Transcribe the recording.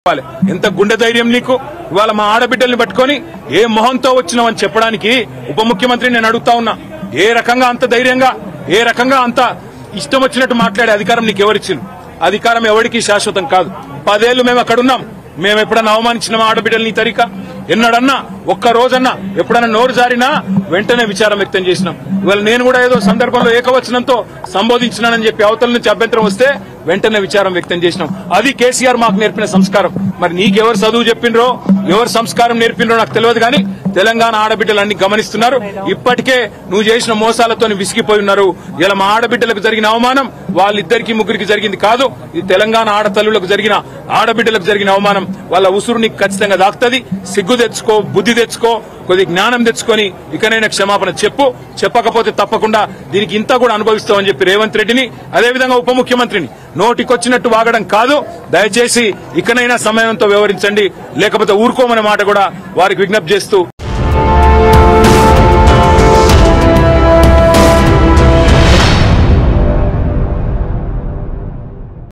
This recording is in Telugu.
ఎంత గుండె ధైర్యం నీకు? ఇవాళ మా ఆడబిడ్డల్ని పట్టుకొని ఏ మొహంతో వచ్చినావని చెప్పడానికి ఉప ముఖ్యమంత్రి నేను అడుగుతా ఉన్నా. ఏ రకంగా అంత ధైర్యంగా, ఏ రకంగా అంత ఇష్టం వచ్చినట్టు మాట్లాడే అధికారం నీకు ఎవరిచ్చింది? అధికారం ఎవరికి శాశ్వతం కాదు. 10 ఏళ్లు మేము అక్కడున్నాం. మేము ఎప్పుడన్నా అవమానించిన ఆడబిడ్డల్ని తరిక ఎన్నడన్నా ఒక్క రోజన్నా ఎప్పుడన్నా నోరు జారినా వెంటనే విచారం వ్యక్తం చేసినాం. ఇవాళ నేను కూడా ఏదో సందర్భంలో ఏకవచనంతో సంబోధించినానని చెప్పి అవతల నుంచి అభ్యంతరం వస్తే వెంటనే విచారం వ్యక్తం చేసినాం. అది కేసీఆర్ మాకు నేర్పిన సంస్కారం. మరి నీకెవరు చదువు చెప్పిండ్రో, ఎవరు సంస్కారం నేర్పిండ్రో నాకు తెలియదు. కానీ తెలంగాణ ఆడబిడ్డలన్నీ గమనిస్తున్నారు. ఇప్పటికే నువ్వు చేసిన మోసాలతో విసిగిపోయి ఉన్నారు. ఇలా మా ఆడబిడ్డలకు జరిగిన అవమానం వాళ్ళిద్దరికి ముగ్గురికి జరిగింది కాదు. ఇది తెలంగాణ ఆడతల్లులకు జరిగిన, ఆడబిడ్డలకు జరిగిన అవమానం. వాళ్ళ ఉసురు నీకు ఖచ్చితంగా దాక్తది. సిగ్గు తెచ్చుకో, బుద్ధి తెచ్చుకో, కొద్ది జ్ఞానం తెచ్చుకొని ఇకనైనా క్షమాపణ చెప్పు. చెప్పకపోతే తప్పకుండా దీనికి ఇంత కూడా అనుభవిస్తామని చెప్పి రేవంత్ రెడ్డిని, అదేవిధంగా ఉప ముఖ్యమంత్రిని నోటికొచ్చినట్టు వాగడం కాదు. దయచేసి ఇకనైనా సమయంతో వ్యవహరించండి, లేకపోతే ఊరుకోమనే మాట కూడా వారికి విజ్ఞప్తి చేస్తూ